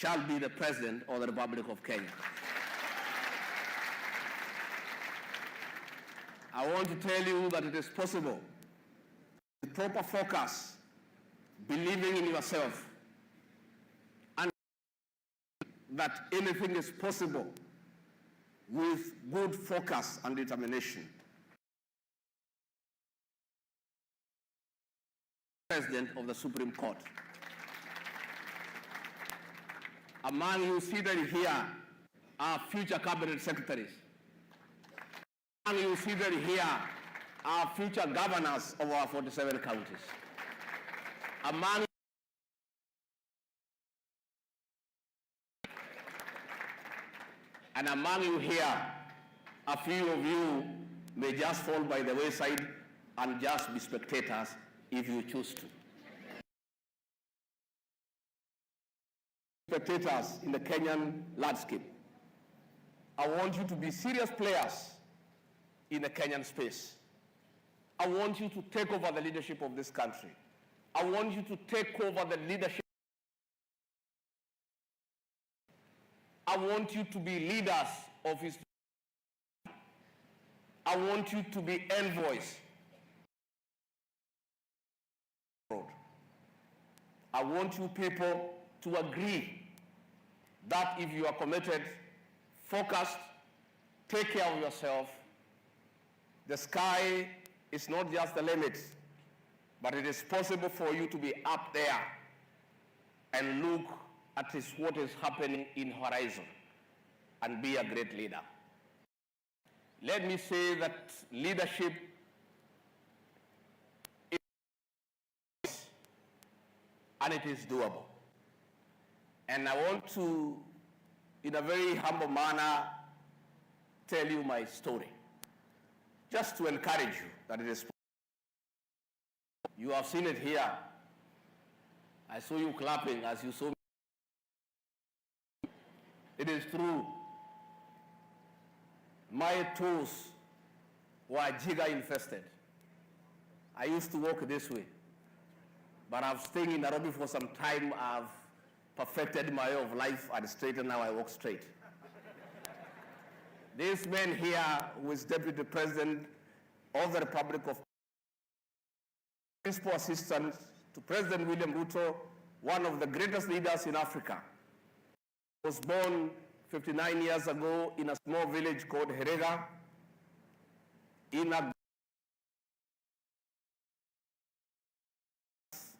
shall be the President of the Republic of Kenya. I want to tell you that it is possible. With proper focus, believing in yourself, and that anything is possible with good focus and determination. President of the Supreme Court. Among you seated here are future cabinet secretaries. Among you seated here are future governors of our 47 counties. Among you here, a few of you may just fall by the wayside and just be spectators if you choose to. Spectators in the Kenyan landscape. I want you to be serious players in the Kenyan space. I want you to take over the leadership of this country. I want you to take over the leadership. I want you to be leaders of his. I want you to be envoys. I want you people to agree that if you are committed, focused, take care of yourself, the sky is not just the limit, but it is possible for you to be up there and look at what is happening in horizon and be a great leader. Let me say that leadership is, and it is doable. And I want to, in a very humble manner, tell you my story, just to encourage you that it is possible. You have seen it here. I saw you clapping as you saw me. It is true. My toes were jigger infested. I used to walk this way. But I've stayed in Nairobi for some time. I've perfected my way of life and straight, and now I walk straight. This man here, who is Deputy President of the Republic of Principal Assistant to President William Ruto, one of the greatest leaders in Africa, was born 59 years ago in a small village called Herega,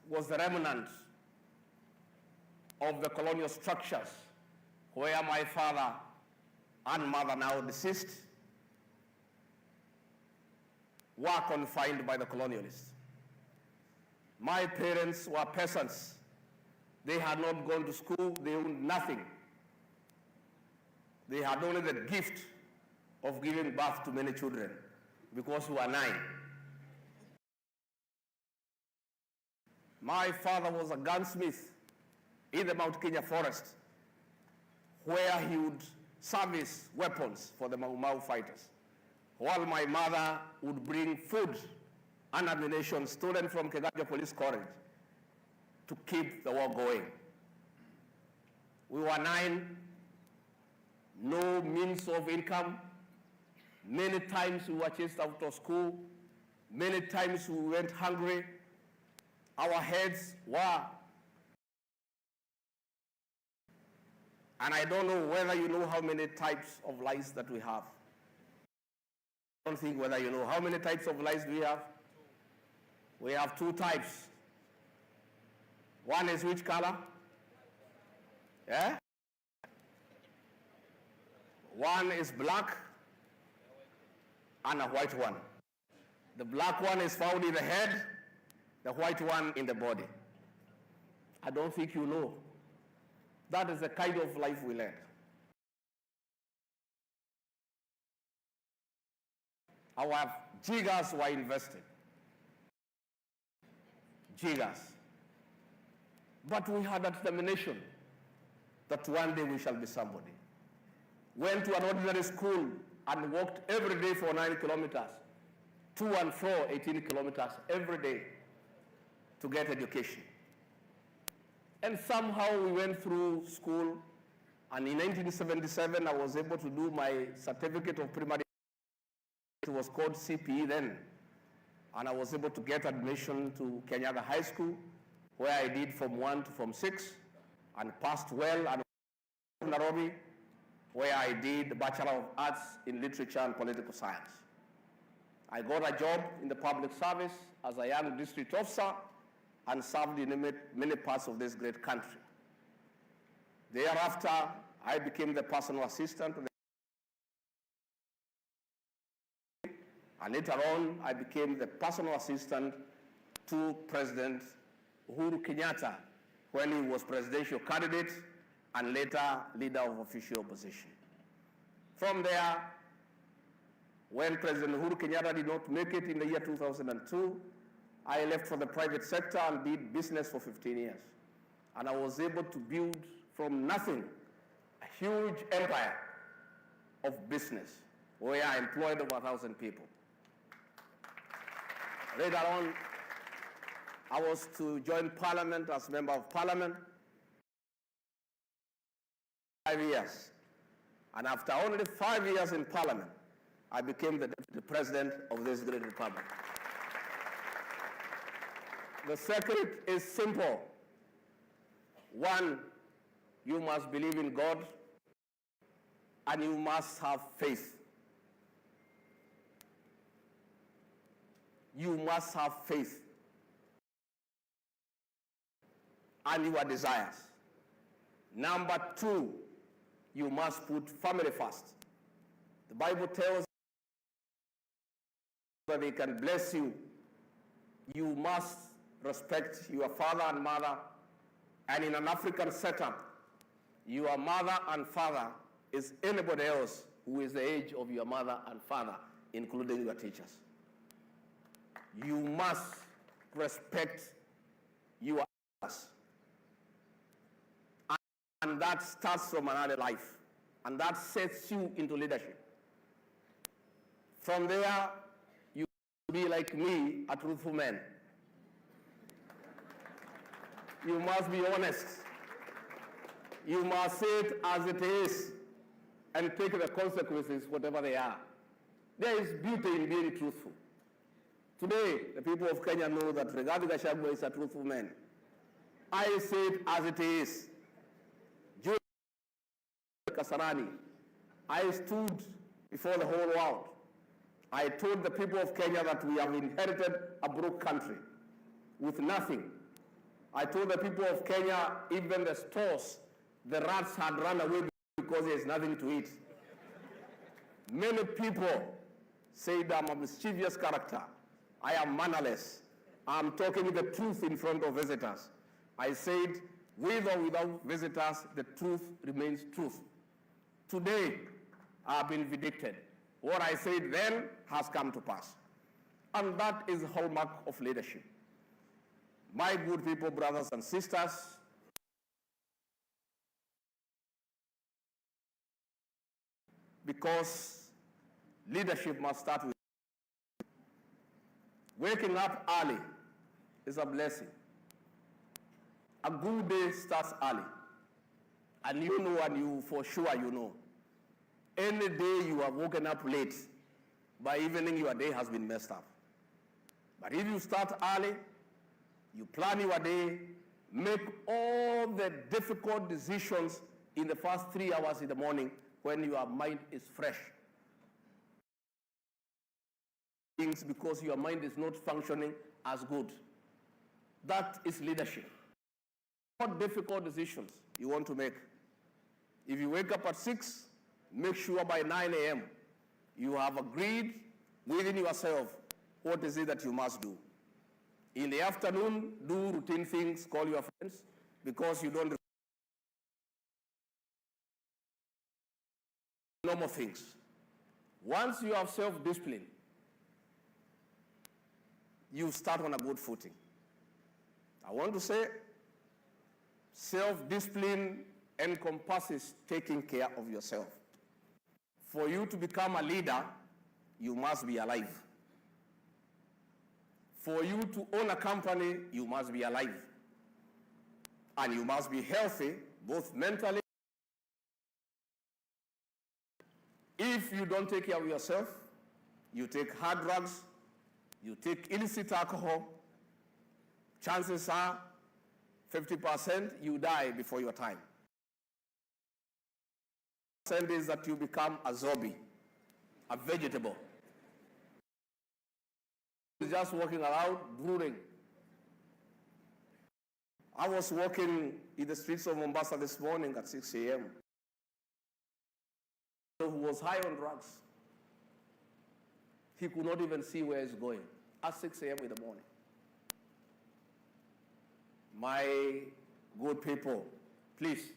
was the remnant of the colonial structures where my father and mother, now deceased, were confined by the colonialists. My parents were peasants. They had not gone to school. They owned nothing. They had only the gift of giving birth to many children because we were 9. My father was a gunsmith in the Mount Kenya forest where he would service weapons for the Mau Mau fighters, while my mother would bring food and ammunition stolen from Gachagua Police College to keep the war going. We were 9, no means of income. Many times we were chased out of school. Many times we went hungry. Our heads were. And I don't know whether you know how many types of lice that we have. I don't think whether you know how many types of lice do we have. We have 2 types. One is which color? Yeah? One is black and a white one. The black one is found in the head, the white one in the body. I don't think you know. That is the kind of life we led. Our jiggers were invested. Jiggers. But we had a determination that one day we shall be somebody. Went to an ordinary school and walked every day for 9 kilometers, to and fro 18 kilometers every day to get education. And somehow we went through school, and in 1977 I was able to do my certificate of primary. It was called CPE then, and I was able to get admission to Kenyaga High School, where I did from 1 to from 6, and passed well, and Nairobi, where I did Bachelor of Arts in Literature and Political Science. I got a job in the public service as a young district officer and served in many parts of this great country. Thereafter, I became the personal assistant to the and later on, I became the personal assistant to President Uhuru Kenyatta when he was presidential candidate and later leader of official opposition. From there, when President Uhuru Kenyatta did not make it in the year 2002, I left for the private sector and did business for 15 years. And I was able to build from nothing a huge empire of business where I employed over 1,000 people. Later on, I was to join Parliament as Member of Parliament 5 years. And after only 5 years in Parliament, I became the Deputy President of this great republic. The secret is simple. One, you must believe in God, and you must have faith. You must have faith and your desires. Number two, you must put family first. The Bible tells that they can bless you. You must respect your father and mother. And in an African setup, your mother and father is anybody else who is the age of your mother and father, including your teachers. You must respect your elders. And that starts from an early life. And that sets you into leadership. From there, you be like me, a truthful man. You must be honest. You must say it as it is and take the consequences, whatever they are. There is beauty in being truthful. Today, the people of Kenya know that Rigathi Gachagua is a truthful man. I say it as it is. During Kasarani, I stood before the whole world. I told the people of Kenya that we have inherited a broke country with nothing. I told the people of Kenya, even the stores, the rats had run away because there's nothing to eat. Many people say that I'm a mischievous character. I am mannerless. I'm talking the truth in front of visitors. I said, with or without visitors, the truth remains truth. Today, I've been vindicated. What I said then has come to pass. And that is the hallmark of leadership. My good people, brothers and sisters, because leadership must start with waking up early is a blessing. A good day starts early. And you know, and you for sure you know. Any day you are woken up late, by evening your day has been messed up. But if you start early, you plan your day, make all the difficult decisions in the first 3 hours in the morning when your mind is fresh. Things because your mind is not functioning as good. That is leadership. What difficult decisions you want to make? If you wake up at 6, make sure by 9 a.m. you have agreed within yourself what is it that you must do. In the afternoon, do routine things, call your friends, because you don't normal things. Once you have self-discipline, you start on a good footing. I want to say, self-discipline encompasses taking care of yourself. For you to become a leader, you must be alive. For you to own a company, you must be alive. And you must be healthy, both mentally. If you don't take care of yourself, you take hard drugs, you take illicit alcohol, chances are 50% you die before your time. The is that you become a zombie, a vegetable. Just walking around, brooding. I was walking in the streets of Mombasa this morning at 6 a.m. who was high on drugs. He could not even see where he's going at 6 a.m. in the morning. My good people, please,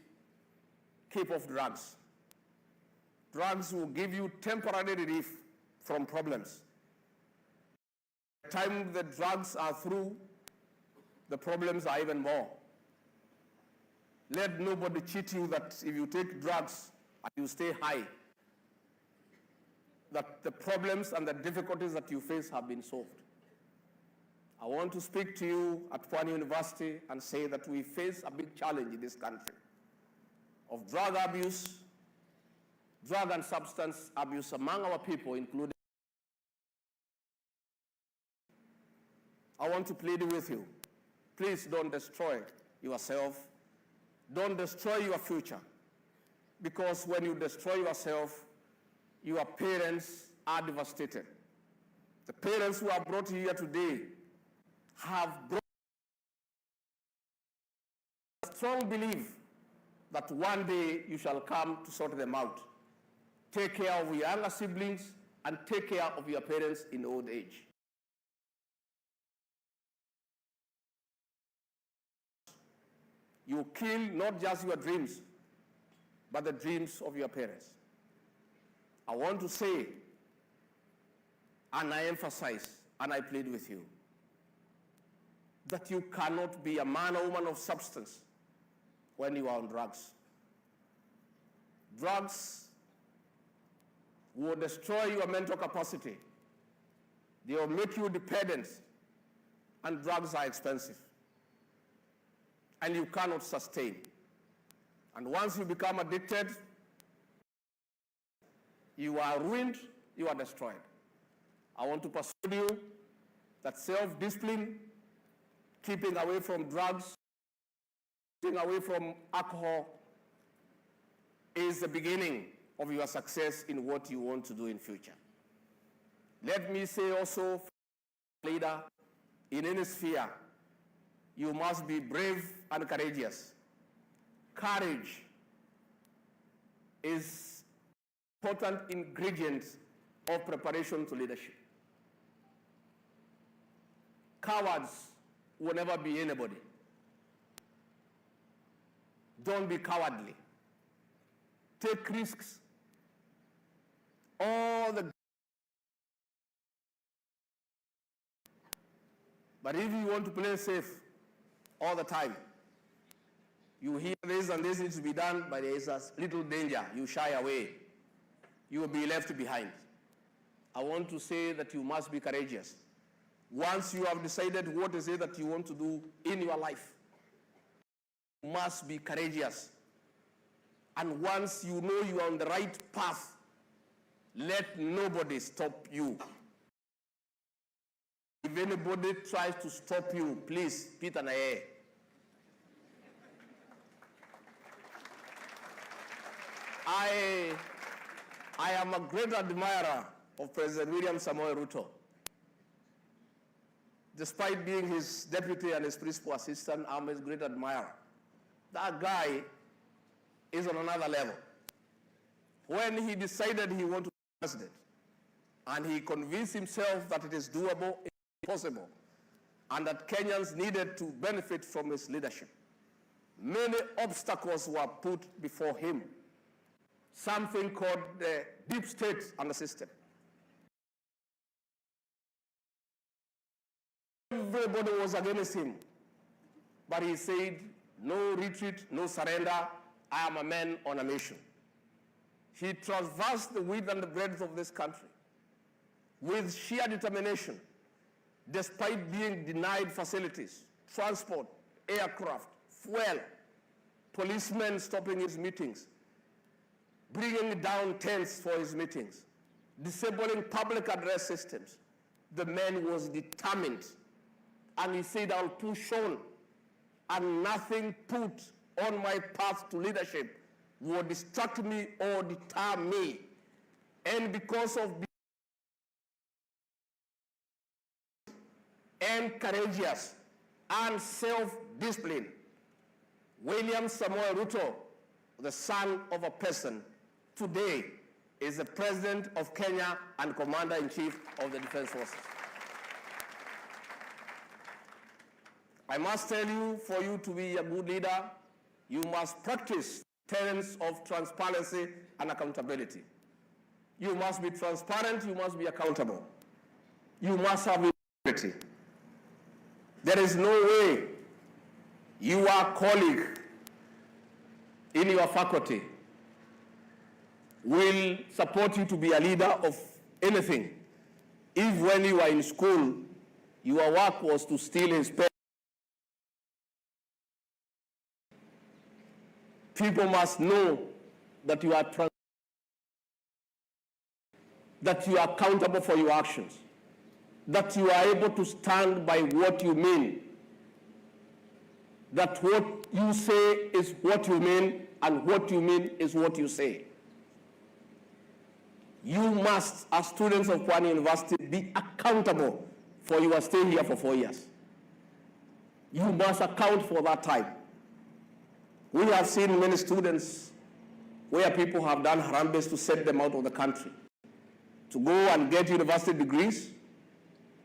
keep off drugs. Drugs will give you temporary relief from problems. By the time the drugs are through, the problems are even more. Let nobody cheat you that if you take drugs and you stay high, that the problems and the difficulties that you face have been solved. I want to speak to you at Pwani University and say that we face a big challenge in this country of drug abuse, drug and substance abuse among our people, including. I want to plead with you. Please don't destroy yourself. Don't destroy your future. Because when you destroy yourself, your parents are devastated. The parents who are brought here today have brought a strong belief that one day you shall come to sort them out. Take care of your younger siblings and take care of your parents in old age. You kill not just your dreams, but the dreams of your parents. I want to say, and I emphasize, and I plead with you, that you cannot be a man or woman of substance when you are on drugs. Drugs will destroy your mental capacity. They will make you dependent, and drugs are expensive. And you cannot sustain. And once you become addicted, you are ruined, you are destroyed. I want to persuade you that self-discipline, keeping away from drugs, keeping away from alcohol, is the beginning of your success in what you want to do in future. Let me say also, leader, in any sphere, you must be brave and courageous. Courage is an important ingredient of preparation to leadership. Cowards will never be anybody. Don't be cowardly. Take risks. But if you want to play safe all the time, you hear this and this needs to be done, but there is a little danger. You shy away. You will be left behind. I want to say that you must be courageous. Once you have decided what is it that you want to do in your life, you must be courageous. And once you know you are on the right path, let nobody stop you. If anybody tries to stop you, please, Peter Naye. I am a great admirer of President William Samoei Ruto. Despite being his deputy and his principal assistant, I'm his great admirer. That guy is on another level. When he decided he wanted to be president, and he convinced himself that it is doable, it is possible, and that Kenyans needed to benefit from his leadership, many obstacles were put before him. Something called the deep state and the system. Everybody was against him. But he said, no retreat, no surrender. I am a man on a mission. He traversed the width and the breadth of this country with sheer determination, despite being denied facilities, transport, aircraft, fuel, policemen stopping his meetings, bringing down tents for his meetings, disabling public address systems. The man was determined, and he said, I'll push on, and nothing put on my path to leadership will distract me or deter me. And because of and courageous and self-discipline, William Samoei Ruto, the son of a person, today is the President of Kenya and Commander-in-Chief of the Defense Forces. I must tell you, for you to be a good leader, you must practice tenets of transparency and accountability. You must be transparent, you must be accountable. You must have integrity. There is no way your colleague in your faculty will support you to be a leader of anything if when you are in school, your work was to steal his pen. People must know that you are accountable for your actions, that you are able to stand by what you mean, that what you say is what you mean, and what you mean is what you say. You must, as students of Pwani University, be accountable for your stay here for 4 years. You must account for that time. We have seen many students where people have done harambes to set them out of the country, to go and get university degrees,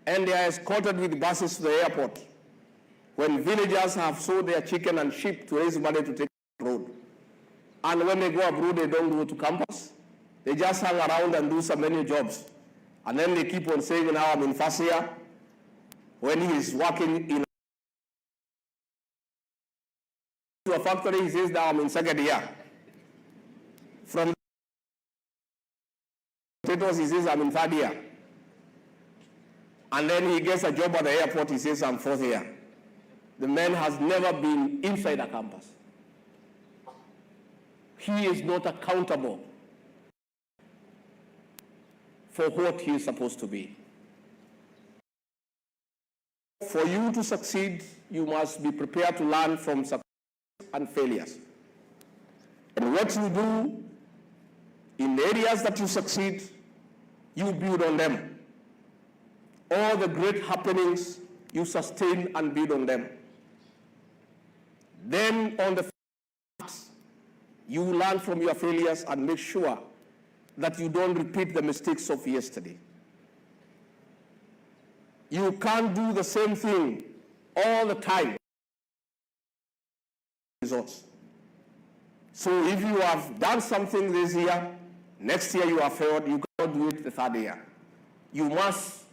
and they are escorted with buses to the airport when villagers have sold their chicken and sheep to raise money to take the road. And when they go abroad, they don't go to campus. They just hang around and do so many jobs. And then they keep on saying, now I'm in first year, when he is working in a factory, he says, now I'm in second year. From potatoes, he says, I'm in third year. And then he gets a job at the airport, he says, I'm fourth year. The man has never been inside a campus. He is not accountable for what he is supposed to be. For you to succeed, you must be prepared to learn from success and failures. And what you do in the areas that you succeed, you build on them. All the great happenings, you sustain and build on them. Then on the facts, you learn from your failures and make sure that you don't repeat the mistakes of yesterday. You can't do the same thing all the time. Results. So if you have done something this year, next year you have failed, you cannot do it the third year. You must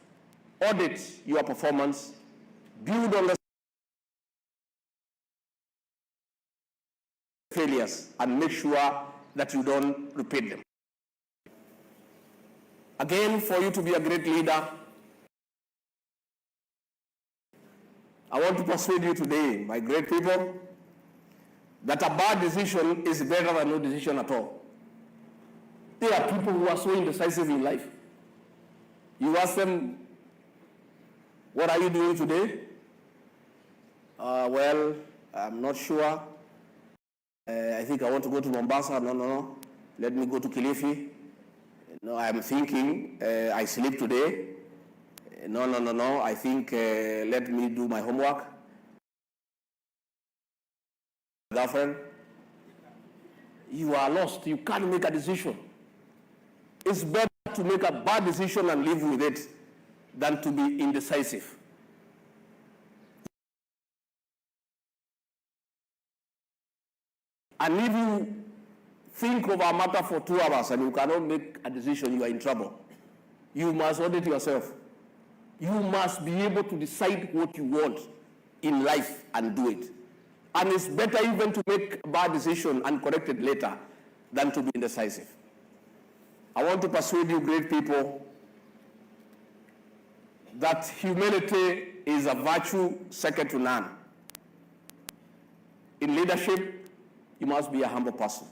audit your performance, build on the failures, and make sure that you don't repeat them. Again, for you to be a great leader, I want to persuade you today, my great people, that a bad decision is better than no decision at all. There are people who are so indecisive in life. You ask them, what are you doing today? Well, I'm not sure. I think I want to go to Mombasa. No. Let me go to Kilifi. No, I'm thinking, I sleep today. No. I think, let me do my homework. Girlfriend, you are lost. You can't make a decision. It's better to make a bad decision and live with it than to be indecisive. And if you think of a matter for 2 hours and you cannot make a decision, you are in trouble. You must audit yourself. You must be able to decide what you want in life and do it. And it's better even to make a bad decision and correct it later than to be indecisive. I want to persuade you, great people, that humility is a virtue second to none. In leadership, you must be a humble person.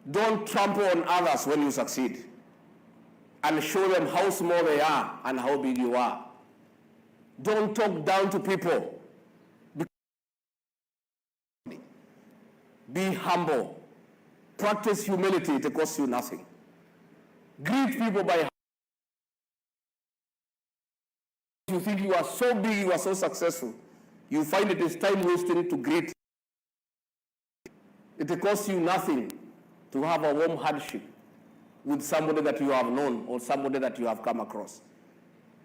Don't trample on others when you succeed, and show them how small they are and how big you are. Don't talk down to people. Be humble. Practice humility, it costs you nothing. Greet people by you think you are so big, you are so successful, you find it is time wasting to greet. It costs you nothing to have a warm handshake with somebody that you have known or somebody that you have come across.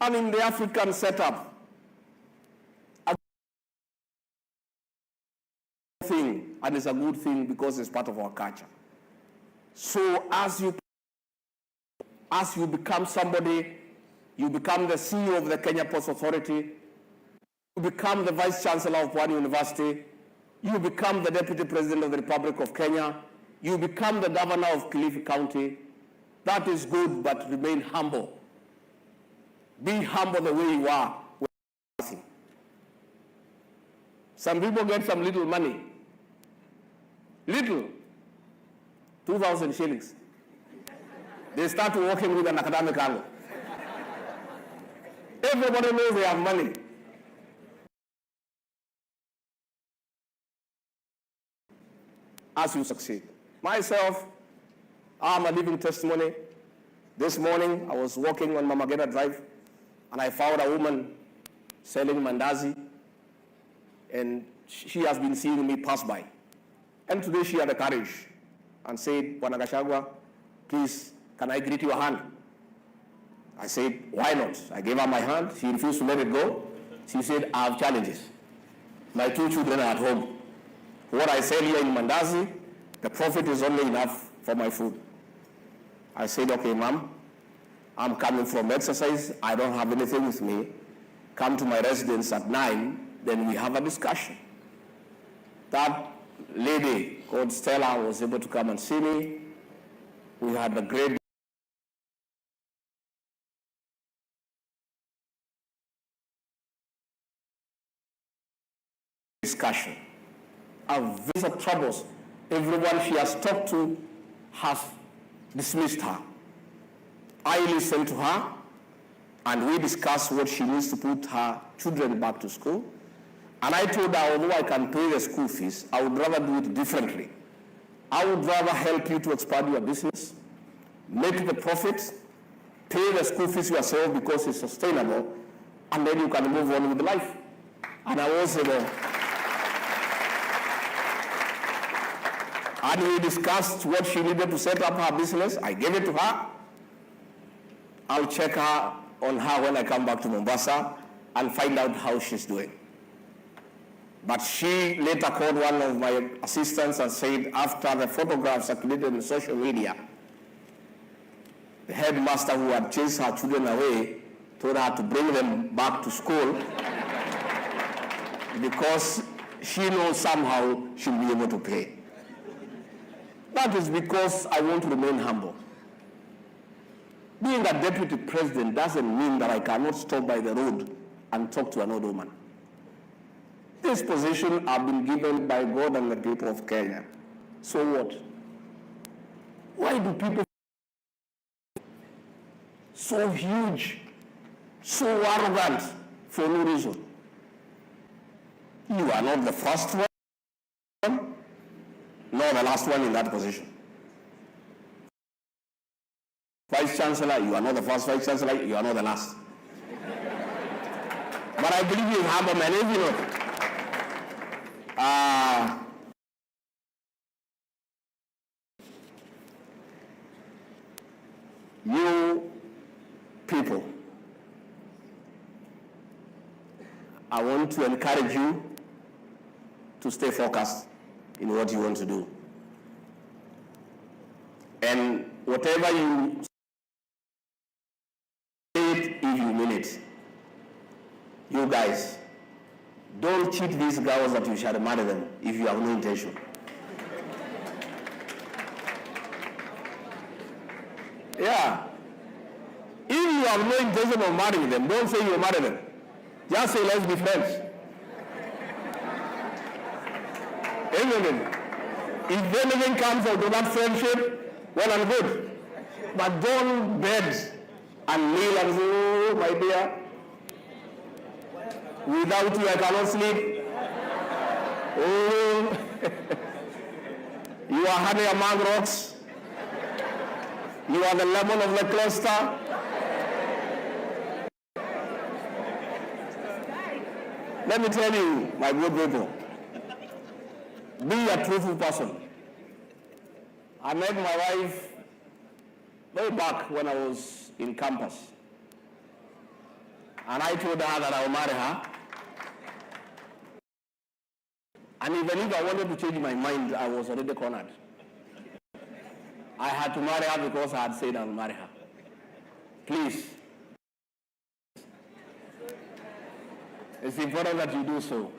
And in the African setup, a thing, and it's a good thing because it's part of our culture. So as you become somebody, you become the CEO of the Kenya Ports Authority, you become the Vice Chancellor of Pwani University, you become the Deputy President of the Republic of Kenya, you become the Governor of Kilifi County. That is good, but remain humble. Be humble the way you are. Some people get some little money. Little. 2,000 shillings. They start working with an academic angle. Everybody knows they have money. As you succeed. Myself, I'm a living testimony. This morning, I was walking on Mamagena Drive, and I found a woman selling mandazi, and she has been seeing me pass by. And today she had the courage and said, Bwana Gachagua, please, can I greet your hand? I said, why not? I gave her my hand. She refused to let it go. She said, I have challenges. My 2 children are at home. What I sell here in mandazi, the profit is only enough for my food. I said, okay, ma'am, I'm coming from exercise. I don't have anything with me. Come to my residence at 9, then we have a discussion. That lady called Stella was able to come and see me. We had a great discussion. Our visa troubles, everyone she has talked to has dismissed her. I listened to her, and we discussed what she needs to put her children back to school. And I told her, although I can pay the school fees, I would rather do it differently. I would rather help you to expand your business, make the profits, pay the school fees yourself because it's sustainable, and then you can move on with life. And I was able. And we discussed what she needed to set up her business. I gave it to her. I'll check on her when I come back to Mombasa and find out how she's doing. But she later called one of my assistants and said, after the photograph circulated on social media, the headmaster who had chased her children away told her to bring them back to school because she knows somehow she'll be able to pay. That is because I want to remain humble. Being a deputy president doesn't mean that I cannot stop by the road and talk to an old woman. This position I've been given by God and the people of Kenya. So what? Why do people so huge, so arrogant for no reason? You are not the first one, nor the last one in that position. Vice Chancellor, you are not the first Vice Chancellor, you are not the last. But I believe you have a man, you know. You people, I want to encourage you to stay focused in what you want to do. And whatever you say, if you mean it. You guys, don't cheat these girls that you shall marry them if you have no intention. Yeah. If you have no intention of marrying them, don't say you'll marry them. Just say, let's be friends. Isn't it? If anything comes out of that friendship, well and good. But don't bed and kneel and say, oh, my dear, without you I cannot sleep. Oh, you are honey among rocks. You are the lemon of the cluster. Let me tell you, my good people, be a truthful person. I met my wife way back when I was in campus. And I told her that I would marry her. And even if I wanted to change my mind, I was already cornered. I had to marry her because I had said I would marry her. Please. It's important that you do so.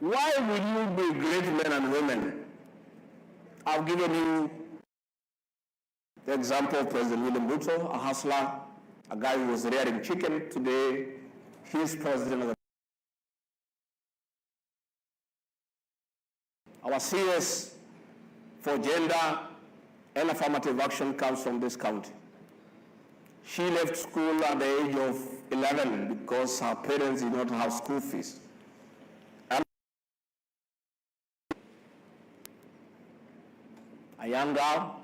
Why will you be great men and women? I've given you the example of President William Ruto, a hustler, a guy who was rearing chicken. Today, he's president of the... Our CS for gender and affirmative action comes from this county. She left school at the age of 11 because her parents did not have school fees. And a young girl,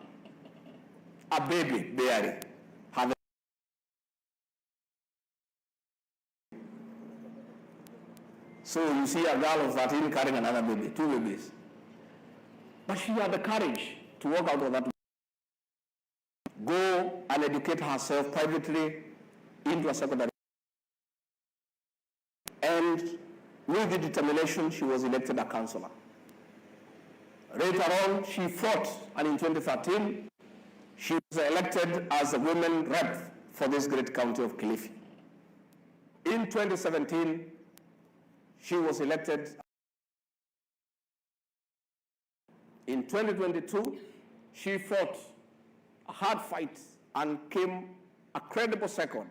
a baby, barely. So you see a girl of 13 carrying another baby, 2 babies. But she had the courage to walk out of that, go and educate herself privately into a secondary. And with the determination, she was elected a councillor. Later on, she fought, and in 2013, she was elected as a women rep for this great county of Kilifi. In 2017, she was elected. In 2022, she fought a hard fight and came a credible second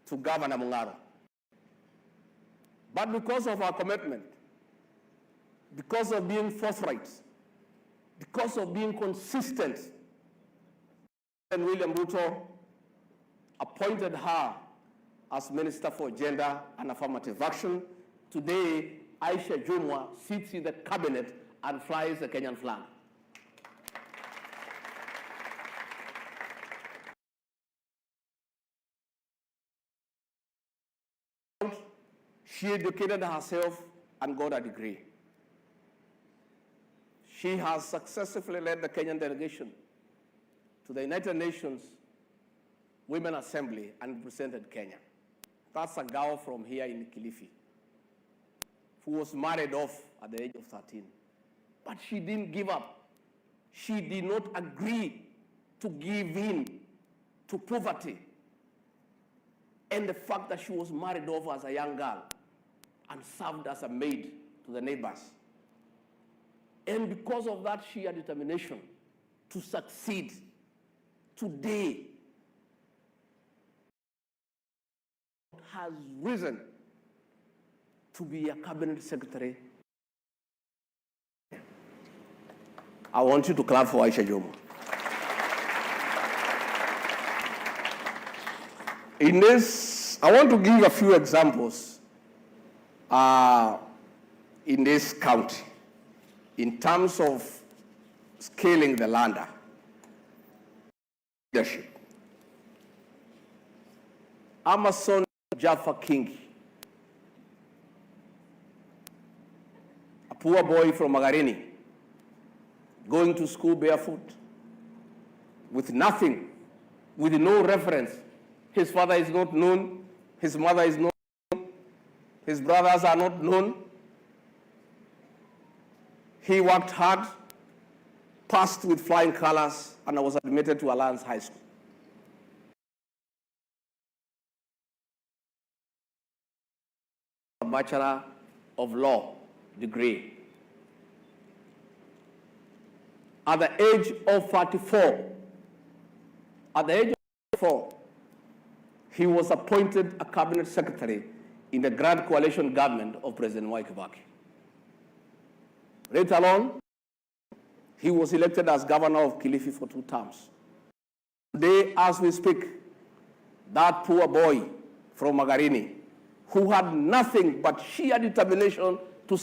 to Governor Mungaro. But because of our commitment, because of being forthright, because of being consistent, and William Ruto appointed her as Minister for Gender and Affirmative Action. Today, Aisha Jumwa sits in the cabinet and flies the Kenyan flag. She educated herself and got a degree. She has successfully led the Kenyan delegation to the United Nations Women Assembly and represented Kenya. That's a girl from here in Kilifi who was married off at the age of 13. But she didn't give up. She did not agree to give in to poverty and the fact that she was married off as a young girl and served as a maid to the neighbors. And because of that sheer determination to succeed, today has risen to be a cabinet secretary. I want you to clap for Aisha Jomo. In this, I want to give a few examples in this county in terms of scaling the lander leadership. Amason Jaffa King, a poor boy from Magarini, going to school barefoot, with nothing, with no reference. His father is not known, his mother is not known, his brothers are not known. He worked hard, passed with flying colors, and was admitted to Alliance High School. A Bachelor of Law degree. At the age of 44, he was appointed a cabinet secretary in the Grand Coalition government of President Mwai Kibaki. Later on, he was elected as governor of Kilifi for 2 terms. Today, as we speak, that poor boy from Magarini, who had nothing but sheer determination to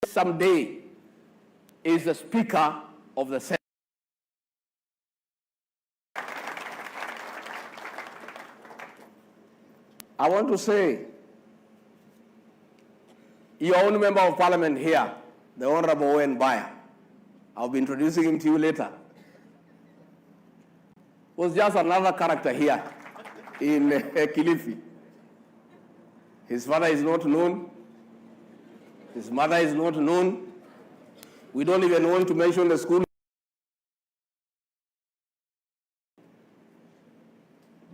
someday, is the Speaker of the Senate. I want to say, your own member of parliament here, the Honorable Owen Baya, I'll be introducing him to you later, was just another character here in Kilifi. His father is not known. His mother is not known. We don't even want to mention the school.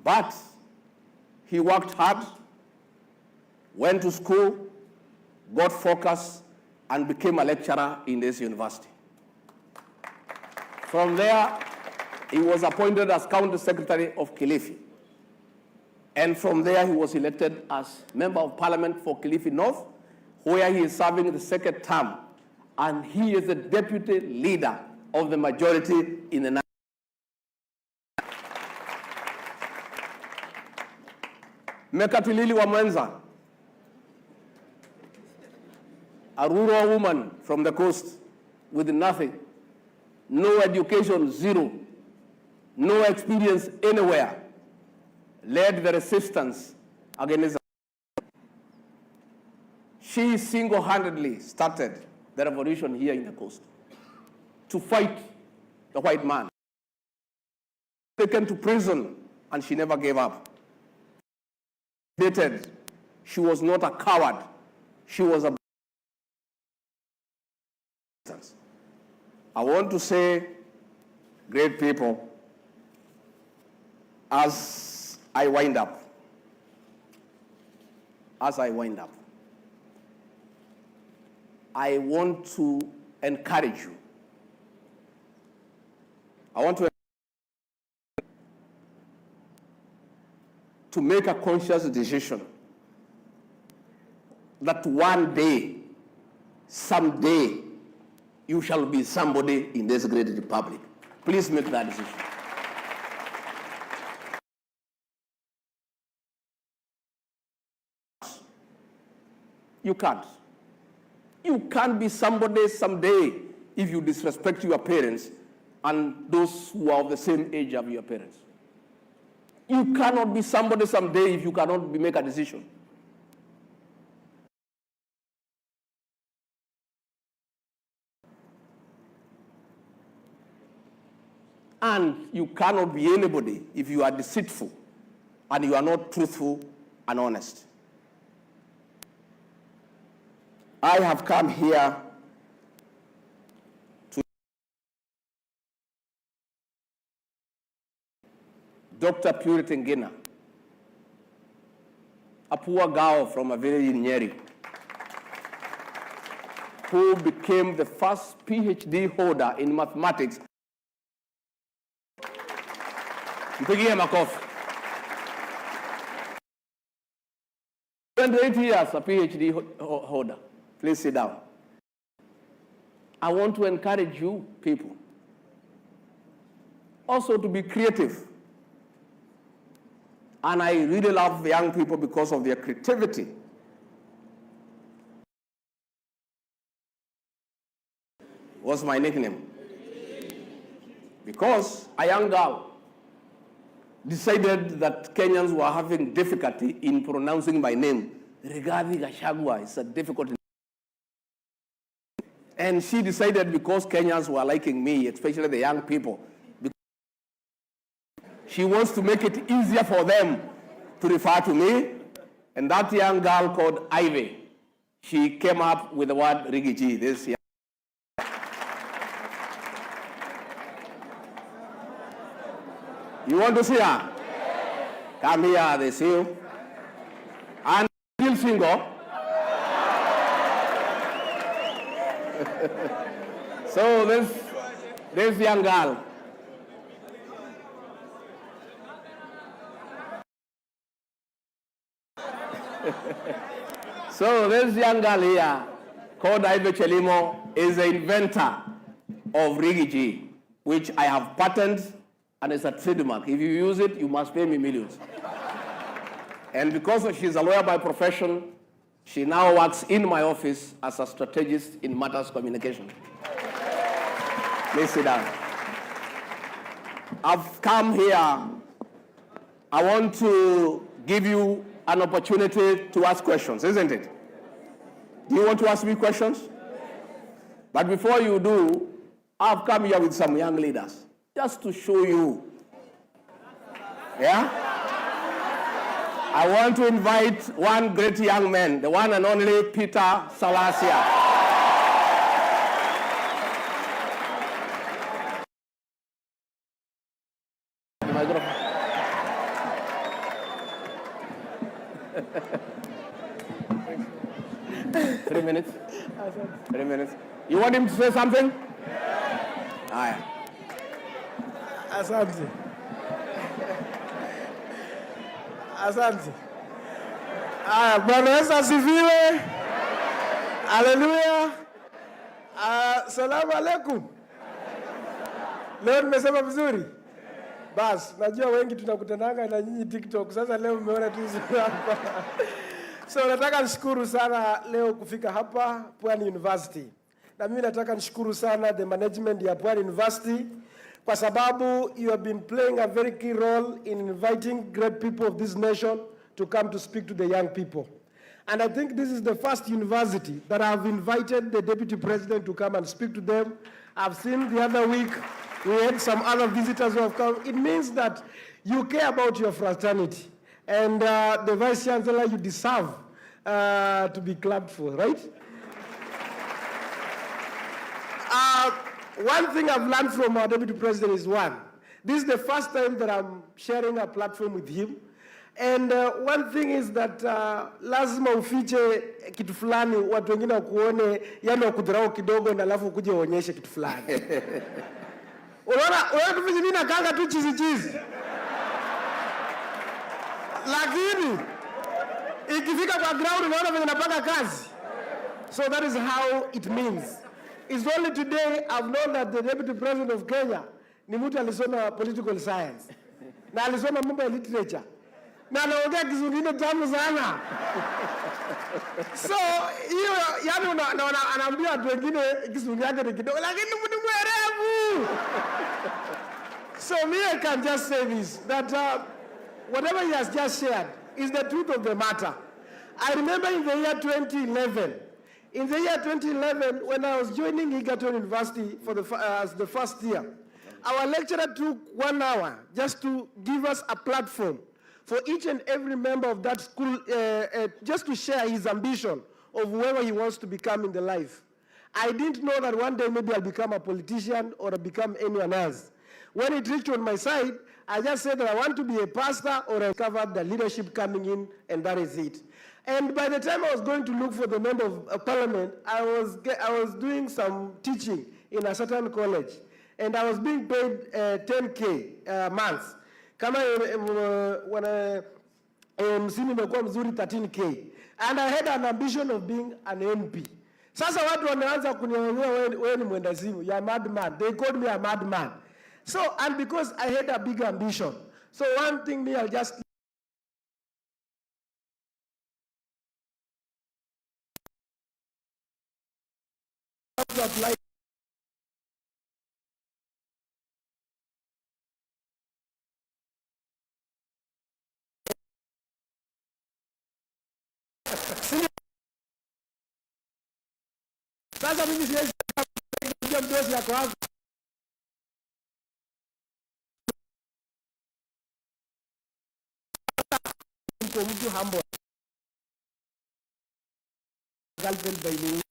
But he worked hard, went to school, got focused, and became a lecturer in this university. From there, he was appointed as County Secretary of Kilifi. And from there, he was elected as Member of Parliament for Kilifi North, where he is serving the 2nd term. And he is the Deputy Leader of the majority in the Mekatilili Wamenza, a rural woman from the coast with nothing, no education, zero, no experience anywhere, led the resistance against. She single-handedly started the revolution here in the coast to fight the white man. Taken to prison, and she never gave up. She was not a coward. She was a. I want to say, great people, as I wind up, I want to encourage you. I want to make a conscious decision that one day, someday, you shall be somebody in this great republic. Please make that decision. You can't. You can't be somebody someday if you disrespect your parents and those who are of the same age of your parents. You cannot be somebody someday if you cannot make a decision. And you cannot be anybody if you are deceitful and you are not truthful and honest. I have come here to Dr. Purity Ngina, a poor girl from a village in Nyeri, who became the first PhD holder in mathematics. Mpigie makofi. 28 years, a PhD holder. Please sit down. I want to encourage you people also to be creative. And I really love the young people because of their creativity. What's my nickname? Because a young girl decided that Kenyans were having difficulty in pronouncing my name. Rigathi Gachagua is a difficult name. And she decided because Kenyans were liking me, especially the young people, she wants to make it easier for them to refer to me. And that young girl called Ivy, she came up with the word Rigiji. This young. You want to see her? Yes. Come here, they see you. And still single. So this young girl. So this young girl here, called Ive Chelimo, is the inventor of Rigiji, which I have patented, and it's a trademark. If you use it, you must pay me millions. And because she's a lawyer by profession, she now works in my office as a strategist in matters communication. Please sit down. I've come here. I want to give you an opportunity to ask questions, isn't it? Do you want to ask me questions? But before you do, I've come here with some young leaders, just to show you. Yeah? I want to invite one great young man, the one and only Peter Salasia. Three minutes? 3 minutes. You want him to say something? Aya. Asante. Asante. Bwana Yesu asifiwe. Haleluya. Salamu alaikum. Leo nimesema vizuri? Bas, najua wengi tunakutananga na nyinyi TikTok. Sasa leo mmeona tu hapa. So nataka nishukuru sana leo kufika hapa Pwani University. Na mimi nataka nishukuru sana the management ya Pwani University kwa sababu you have been playing a very key role in inviting great people of this nation to come to speak to the young people. And I think this is the first university that I have invited the Deputy President to come and speak to them. I've seen the other week we had some other visitors who have come. It means that you care about your fraternity. And the Vice Chancellor, you deserve to be clapped for, right? One thing I've learned from our Deputy President is one. This is the first time that I'm sharing a platform with him. And one thing is that lazima ufiche kitu fulani, watu wengine wakuone, yani wakudharau kidogo na alafu ukuje uonyeshe kitu fulani. Unaona tufanye nini kanga tu chizi. Lakini ikifika kwa ground unaona vile napanga kazi. So that is how it means. It's only today I've known that the Deputy President of Kenya ni mtu alisoma political science. Na alisoma mambo ya literature. Na anaongea Kiswahili tamu sana. So, hiyo yani anaambia watu wengine Kiswahili yake ni kidogo lakini mtu mwerevu. So me I can just say this that whatever he has just shared is the truth of the matter. I remember in the year 2011, when I was joining Egerton University for as the first year, our lecturer took 1 hour just to give us a platform for each and every member of that school, just to share his ambition of whoever he wants to become in the life. I didn't know that one day maybe I'll become a politician or I'll become anyone else. When it reached on my side, I just said that I want to be a pastor or I covered the leadership coming in, and that is it. And by the time I was going to look for the member of parliament, I was doing some teaching in a certain college, and I was being paid 10K months. Kama msimu imekuwa mzuri 13K, and I had an ambition of being an MP. Sasa watu wanaanza kuniambia wewe ni mwendazimu, you are a madman. They called me a madman. So, and because I had a big ambition, so one thing me, I'll just apply. Sasa mimi siwezi kuja mdosi yako hapo. Mtu humble. Galvin Bailey.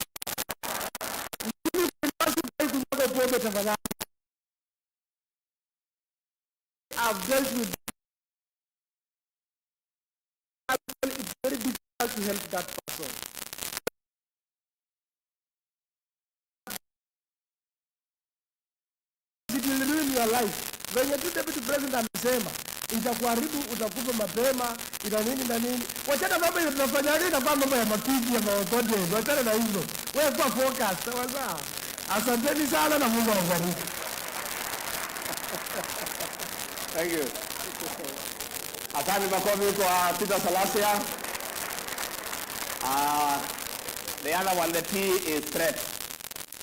I've dealt with it's very difficult to help that person. It will ruin your life. When you do Deputy President amesema itakuharibu, utakufa mapema, ina nini na nini. Wachana mambo tunafanya nini na mambo ya mapigi ya maokote. Wachana na hivyo. Wewe kwa focus, sawa. Asanteni sana na Mungu awabariki. Thank you. Asante makofi kwa Peter Salasia. The other one, the T is threat.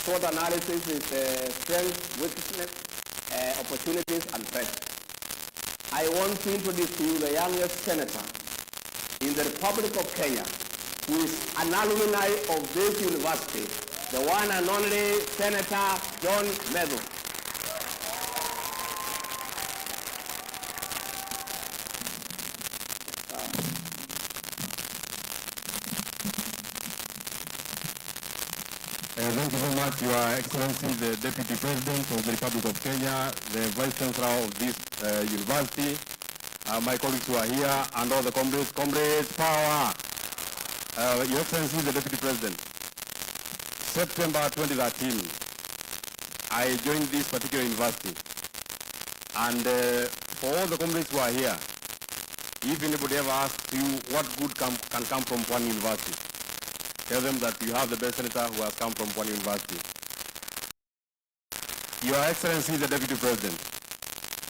SWOT analysis is strengths, weaknesses, opportunities, and threats. I want to introduce to you the youngest senator in the Republic of Kenya, who is an alumni of this university, the one and only Senator John Medhu. Thank you very much, Your Excellency, the Deputy President of the Republic of Kenya, the Vice Chancellor of this university, my colleagues who are here, and all the comrades. Comrades, power! Your Excellency, the Deputy President, September 2013, I joined this particular university. And for all the comrades who are here, if anybody ever asks you what good can come from Pwani University, tell them that you have the best senator who has come from Pwani University. Your Excellency, the Deputy President,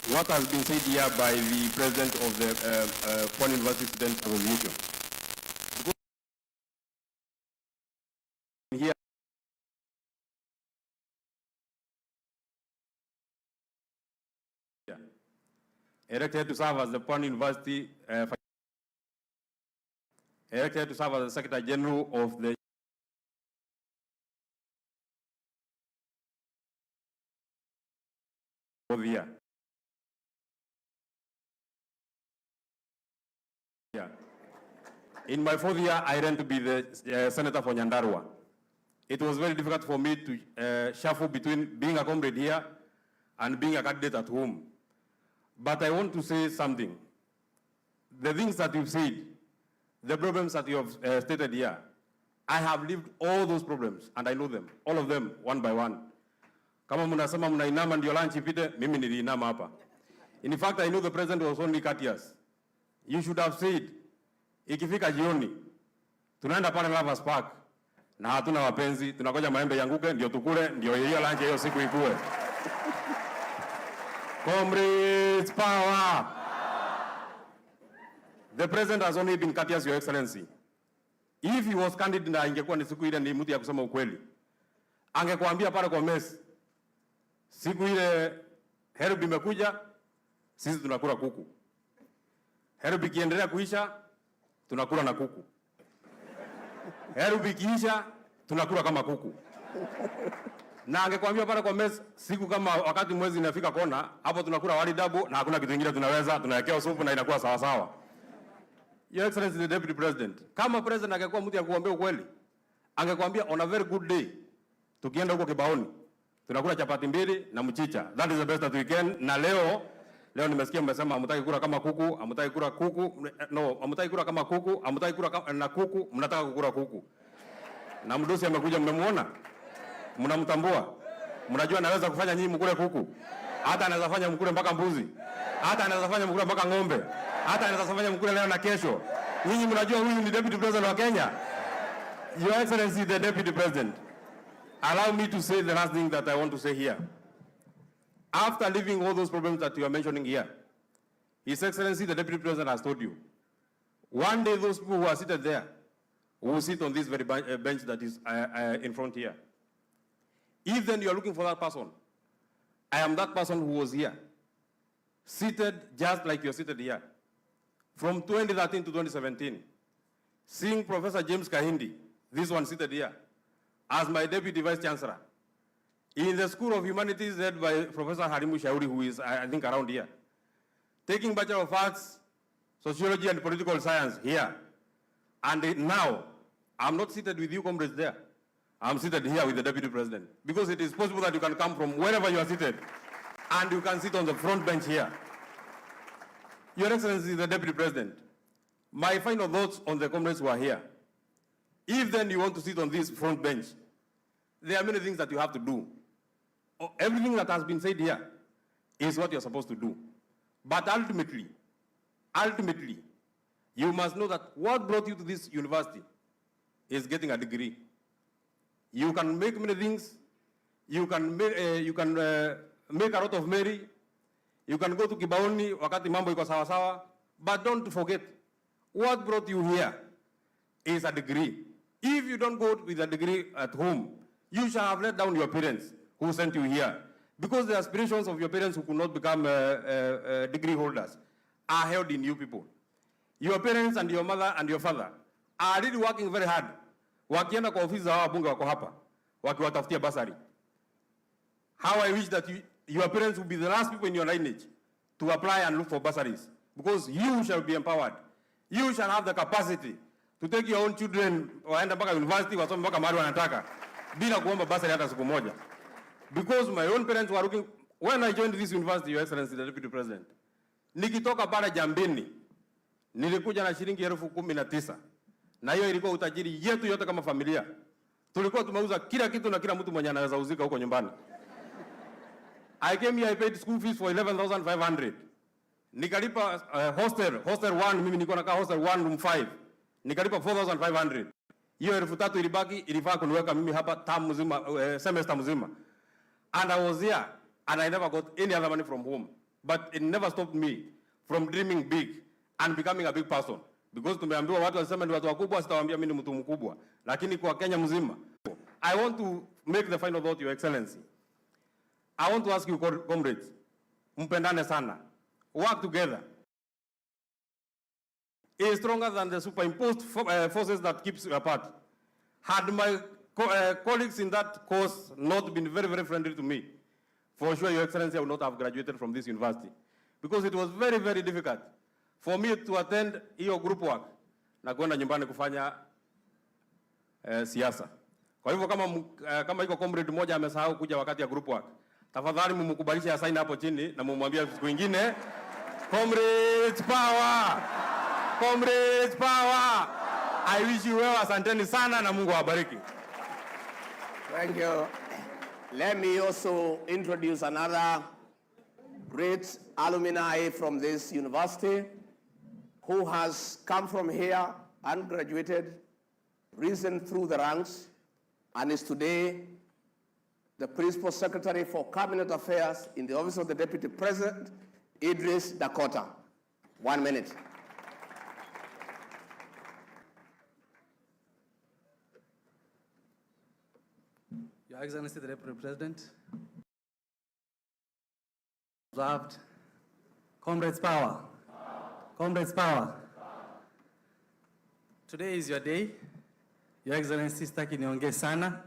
what has been said here by the President of the Pwani University Students Association. Here, elected to serve as the Pwani University elected to serve as the Secretary General of the year. Yeah. In my 4th year, I ran to be the senator for Nyandarua. It was very difficult for me to shuffle between being a comrade here and being a candidate at home. But I want to say something. The things that you've said, the problems that you have stated here, I have lived all those problems and I know them, all of them, one by one. Kama munasema munainama ndio lunch ipite, mimi niliinama hapa. In fact, I know the president was only courteous. You should have said, ikifika jioni, tunaenda pale Lovers Park, na hatuna wapenzi, tunakoja maembe yanguke, ndio tukule, ndio hiyo lunch hiyo siku ikue. Comrades, power! The president has only been courteous, Your Excellency. If he was candid na ingekuwa ni siku ile ni mtu ya kusema ukweli, angekuambia pale kwa mess, siku ile herb imekuja, sisi tunakula kuku. Herb ikiendelea kuisha, tunakula na kuku. Herb ikiisha, tunakula kama kuku. Na angekuambia pale kwa mess, siku kama wakati mwezi inafika kona, hapo tunakula wali dabu na hakuna kitu kingine tunaweza, tunawekea supu na inakuwa sawa sawa. Your Excellency, the Deputy President, kama president angekuwa mtu ya kuambia ukweli, angekuambia on a very good day, tukienda huko Kibaoni, tunakula chapati mbili na mchicha. That is the best that we can. Na leo nimesikia mmesema hamtaki kula kama kuku, hamtaki kula kuku, no, hamtaki kula kama kuku, hamtaki kula na kuku, mnataka kukula kuku. Na mdosi amekuja, mmemuona? Mnamtambua? Mnajua anaweza kufanya nyinyi mkule kuku. Hata anaweza fanya mkule mpaka mbuzi. Hata anaweza fanya mkule mpaka ng'ombe. Hata anaweza fanya mkule leo na kesho. Nyinyi mnajua huyu ni Deputy President wa Kenya. Your Excellency, the Deputy President, allow me to say the last thing that I want to say here. After leaving all those problems that you are mentioning here, His Excellency, the Deputy President has told you, one day those people who are seated there will sit on this very bench that is in front here. If then you are looking for that person, I am that person who was here, seated just like you are seated here. From 2013 to 2017, seeing Professor James Kahindi, this one seated here, as my Deputy Vice Chancellor, in the School of Humanities led by Professor Harimu Shauri, who is, I think, around here, taking Bachelor of Arts, Sociology and Political Science here. And now, I'm not seated with you comrades there. I'm seated here with the Deputy President, because it is possible that you can come from wherever you are seated and you can sit on the front bench here. Your Excellency, the Deputy President, my final thoughts on the comrades who are here. If then you want to sit on this front bench, there are many things that you have to do. Everything that has been said here is what you're supposed to do. But ultimately, you must know that what brought you to this university is getting a degree. You can make many things. You can make a lot of merry. You can go to Kibaoni wakati mambo iko sawa sawa. But don't forget, what brought you here is a degree. If you don't go with a degree at home, you shall have let down your parents who sent you here. Because the aspirations of your parents who could not become degree holders are held in you people. Your parents and your mother and your father are really working very hard. Wakienda kwa ofisi za wabunge wako hapa, wakiwatafutia basari. How I wish that your parents will be the last people in your lineage to apply and look for bursaries. Because you shall be empowered. You shall have the capacity to take your own children waenda mpaka university, wasome mpaka mahali wanataka, bila kuomba bursary hata siku moja. Because my own parents were looking, when I joined this university, Your Excellency, the Deputy President, nikitoka pale Jambini, nilikuja na shilingi 19,000. Na hiyo ilikuwa utajiri yetu yote kama familia. Tulikuwa tumeuza kila kitu na kila mtu mwenye anaweza uzika huko nyumbani. I came here, I paid school fees for 11,500. Nikalipa hostel 1, mimi niko nakaa hostel 1 room 5. Nikalipa 4,500. Hiyo 3,000 ilibaki, ilifaa kuniweka mimi hapa term mzima, semester mzima. And I was here and I never got any other money from home. But it never stopped me from dreaming big and becoming a big person. Because tumeambiwa watu wasema ni watu wakubwa, sitawaambia mimi ni mtu mkubwa. Lakini kwa Kenya mzima. I want to make the final thought, Your Excellency. I want to ask you, comrades, mpendane sana. Work together. Is stronger than the superimposed forces that keeps you apart. Had my colleagues in that course not been very, very friendly to me, for sure, Your Excellency, I would not have graduated from this university. Because it was very, very difficult for me to attend hiyo group work na kwenda nyumbani kufanya siasa. Kwa hivyo kama iko comrade mmoja amesahau kuja wakati ya group work, tafadhali mumkubalishe asaini hapo chini na mumwambie siku nyingine, comrades power! Comrades power! I wish you well, asanteni sana na Mungu awabariki. Thank you. Let me also introduce another great alumni from this university who has come from here and graduated, risen through the ranks, and is today the Principal Secretary for Cabinet Affairs in the Office of the Deputy President, Idris Dakota. 1 minute. Your Excellency, the Deputy President, observed, comrades power, comrades power. Today is your day. Your Excellency, sitaki niongee sana.